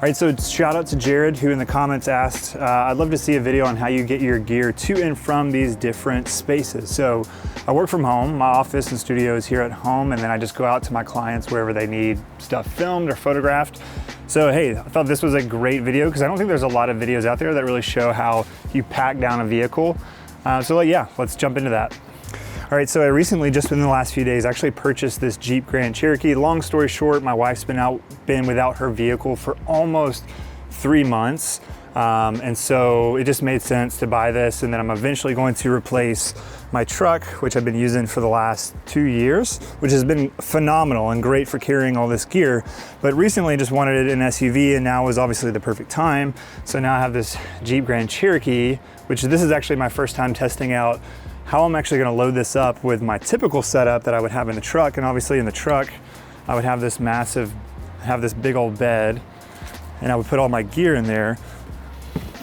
right, so shout out to Jared, who in the comments asked, I'd love to see a video on how you get your gear to and from these different spaces. So I work from home. My office and studio is here at home, and then I just go out to my clients wherever they need stuff filmed or photographed. So hey, I thought this was a great video because I don't think there's a lot of videos out there that really show how you pack down a vehicle. Yeah, let's jump into that. All right, so I recently, just within the last few days, actually purchased this Jeep Grand Cherokee. Long story short, my wife's been without her vehicle for almost 3 months. And so it just made sense to buy this, and then I'm eventually going to replace my truck, which I've been using for the last 2 years, which has been phenomenal and great for carrying all this gear. But recently just wanted an SUV, and now was obviously the perfect time. So now I have this Jeep Grand Cherokee, which this is actually my first time testing out how I'm actually gonna load this up with my typical setup that I would have in the truck. And obviously in the truck, I would have this big old bed, and I would put all my gear in there.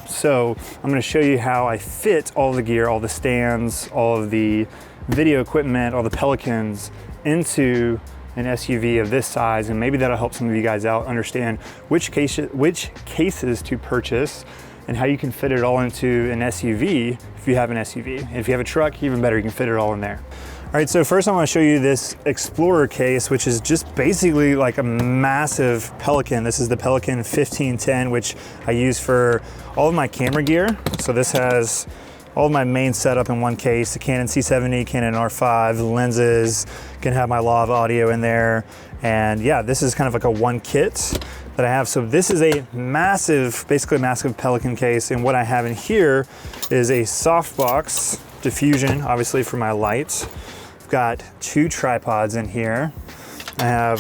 So I'm gonna show you how I fit all the gear, all the stands, all of the video equipment, all the Pelicans into an SUV of this size, and maybe that'll help some of you guys out understand which cases to purchase and how you can fit it all into an SUV if you have an SUV. And if you have a truck, even better, you can fit it all in there. All right, so first I want to show you this Explorer case, which is just basically like a massive Pelican. This is the Pelican 1510, which I use for all of my camera gear. So this has all of my main setup in one case, the Canon C70, Canon R5, the lenses, can have my lav audio in there. And yeah, this is kind of like a one kit that I have. So this is a massive, basically a massive Pelican case. And what I have in here is a softbox diffusion, obviously for my lights. I've got 2 tripods in here. I have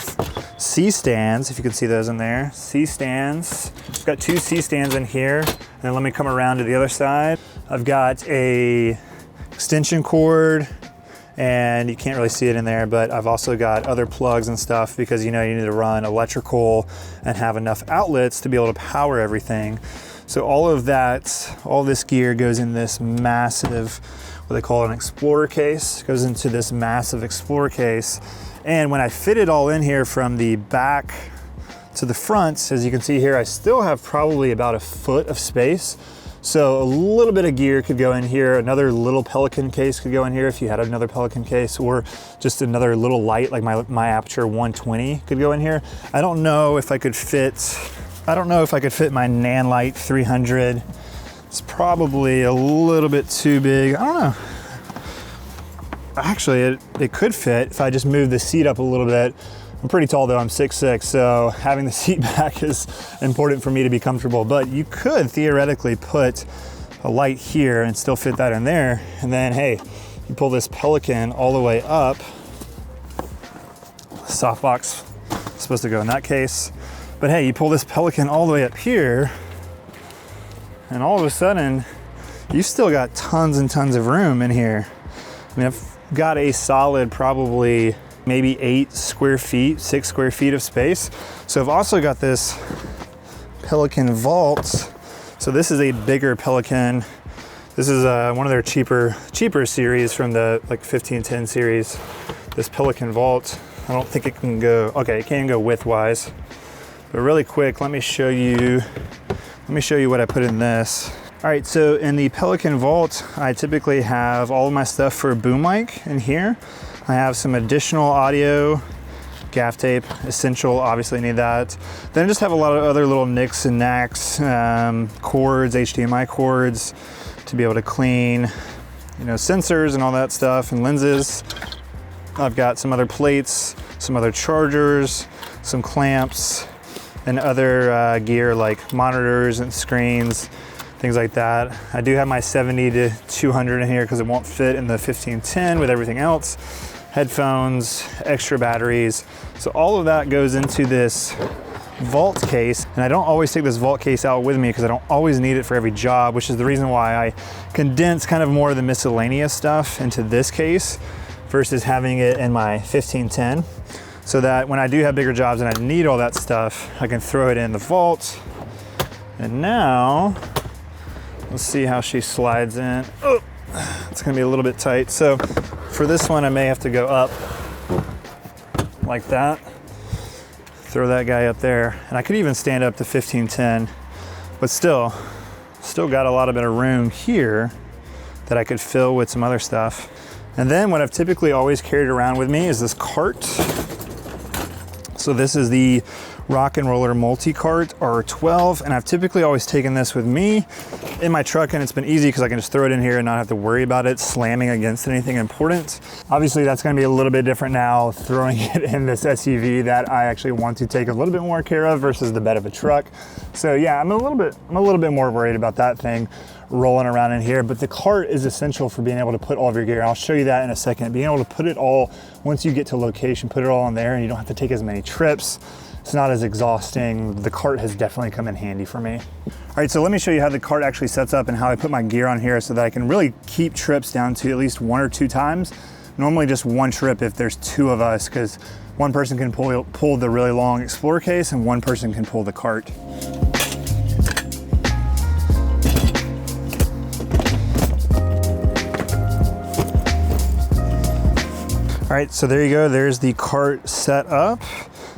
C-stands, if you can see those in there. C-stands. I've got 2 C-stands in here. And then let me come around to the other side. I've got a extension cord, and you can't really see it in there, but I've also got other plugs and stuff because you need to run electrical and have enough outlets to be able to power everything. So all of that, all this gear goes in this massive, what they call an Explorer case, goes into this massive Explorer case. And when I fit it all in here from the back to the front, as you can see here, I still have probably about 1 foot of space. So a little bit of gear could go in here. Another little Pelican case could go in here if you had another Pelican case, or just another little light like my Aperture 120 could go in here. I don't know if I could fit my Nanlite 300. It's probably a little bit too big. I don't know. Actually, it could fit if I just move the seat up a little bit. I'm pretty tall though, I'm 6'6", so having the seat back is important for me to be comfortable. But you could theoretically put a light here and still fit that in there. And then, hey, you pull this Pelican all the way up. Softbox is supposed to go in that case. But hey, you pull this Pelican all the way up here, and all of a sudden, you still got tons and tons of room in here. I mean, I've got a solid probably maybe 8 square feet, 6 square feet of space. So I've also got this Pelican vault. So this is a bigger Pelican. This is one of their cheaper series from the 1510 series. This Pelican vault, I don't think it can go, okay, it can go widthwise. But really quick, let me show you what I put in this. All right, so in the Pelican vault, I typically have all of my stuff for a boom mic in here. I have some additional audio, gaff tape, essential, obviously need that. Then I just have a lot of other little nicks and knacks, cords, HDMI cords to be able to clean, sensors and all that stuff, and lenses. I've got some other plates, some other chargers, some clamps, and other gear like monitors and screens, things like that. I do have my 70 to 200 in here because it won't fit in the 1510 with everything else. Headphones, extra batteries. So all of that goes into this vault case, and I don't always take this vault case out with me because I don't always need it for every job, which is the reason why I condense kind of more of the miscellaneous stuff into this case versus having it in my 1510, so that when I do have bigger jobs and I need all that stuff, I can throw it in the vault. And now, let's see how she slides in. Oh, it's gonna be a little bit tight. So for this one, I may have to go up like that. throw that guy up there. And I could even stand up to 1510, but still got a lot of bit of room here that I could fill with some other stuff. And then what I've typically always carried around with me is this cart. So this is the Rock and Roller Multi-Cart R12, and I've typically always taken this with me in my truck, and it's been easy because I can just throw it in here and not have to worry about it slamming against anything important. Obviously that's going to be a little bit different now, throwing it in this SUV that I actually want to take a little bit more care of versus the bed of a truck. So yeah, I'm a little bit more worried about that thing rolling around in here, but the cart is essential for being able to put all of your gear. I'll show you that in a second. Being able to put it all, once you get to location, put it all in there and you don't have to take as many trips. It's not as exhausting. The cart has definitely come in handy for me. All right, so let me show you how the cart actually sets up and how I put my gear on here so that I can really keep trips down to at least 1 or 2 times. Normally just 1 trip if there's 2 of us, because 1 person can pull the really long Explorer case and 1 person can pull the cart. All right, so there you go. There's the cart set up.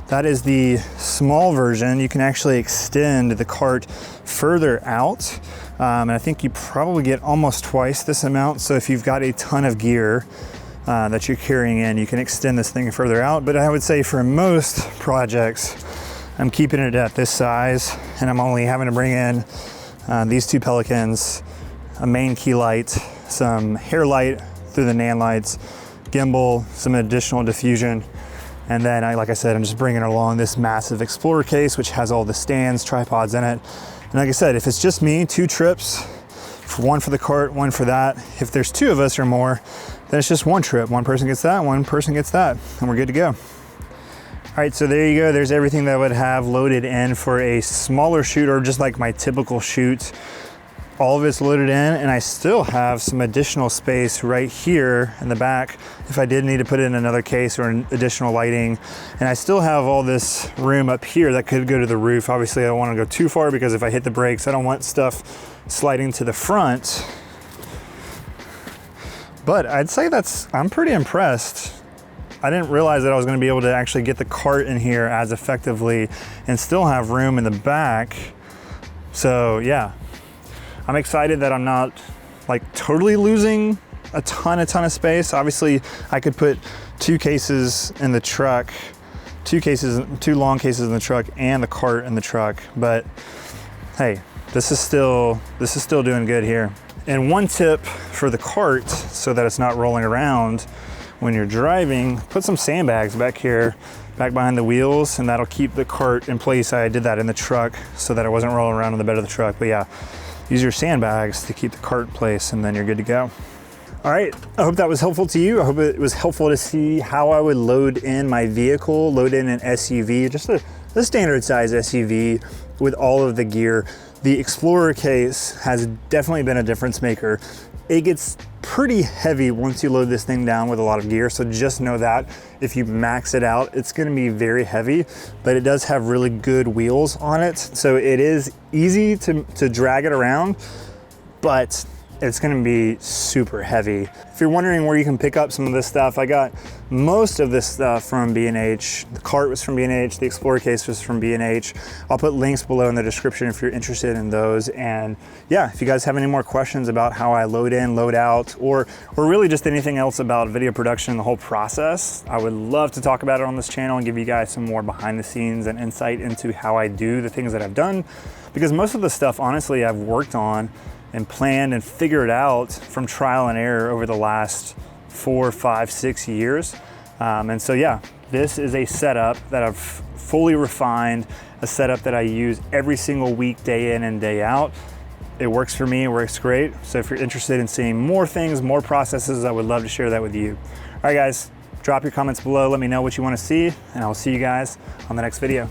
That is the small version. You can actually extend the cart further out. And I think you probably get almost twice this amount. So if you've got a ton of gear that you're carrying in, you can extend this thing further out. But I would say for most projects, I'm keeping it at this size, and I'm only having to bring in these 2 Pelicans, a main key light, some hair light through the nan lights, gimbal, some additional diffusion. And then, like I said, I'm just bringing along this massive Explorer case, which has all the stands, tripods in it. And like I said, if it's just me, 2 trips, 1 for the cart, 1 for that. If there's 2 of us or more, then it's just 1 trip. 1 person gets that, 1 person gets that, and we're good to go. All right, so there you go. There's everything that I would have loaded in for a smaller shoot, or just like my typical shoot. All of it's loaded in, and I still have some additional space right here in the back if I did need to put in another case or an additional lighting. And I still have all this room up here that could go to the roof. Obviously I don't want to go too far because if I hit the brakes, I don't want stuff sliding to the front. But I'd say I'm pretty impressed. I didn't realize that I was going to be able to actually get the cart in here as effectively and still have room in the back. So yeah, I'm excited that I'm not like totally losing a ton of space. Obviously I could put 2 cases in the truck, 2 long cases in the truck and the cart in the truck, but hey, this is still doing good here. And 1 tip for the cart, so that it's not rolling around when you're driving, put some sandbags back here, back behind the wheels, and that'll keep the cart in place. I did that in the truck so that it wasn't rolling around on the bed of the truck, but yeah, use your sandbags to keep the cart in place, and then you're good to go. All right, I hope that was helpful to you. I hope it was helpful to see how I would load in my vehicle, load in an SUV, just a standard size SUV with all of the gear. The Explorer case has definitely been a difference maker. It gets pretty heavy once you load this thing down with a lot of gear, so just know that if you max it out, it's gonna be very heavy, but it does have really good wheels on it, so it is easy to drag it around, but it's gonna be super heavy. If you're wondering where you can pick up some of this stuff, I got most of this stuff from B&H. The cart was from B&H, the Explorer case was from B&H. I'll put links below in the description if you're interested in those. And yeah, if you guys have any more questions about how I load in, load out, or really just anything else about video production, the whole process, I would love to talk about it on this channel and give you guys some more behind the scenes and insight into how I do the things that I've done. Because most of the stuff, honestly, I've worked on and planned and figured out from trial and error over the last 4, 5, 6 years. And so yeah, this is a setup that I've fully refined, a setup that I use every single week, day in and day out. It works for me, it works great. So if you're interested in seeing more things, more processes, I would love to share that with you. All right guys, drop your comments below, let me know what you want to see, and I'll see you guys on the next video.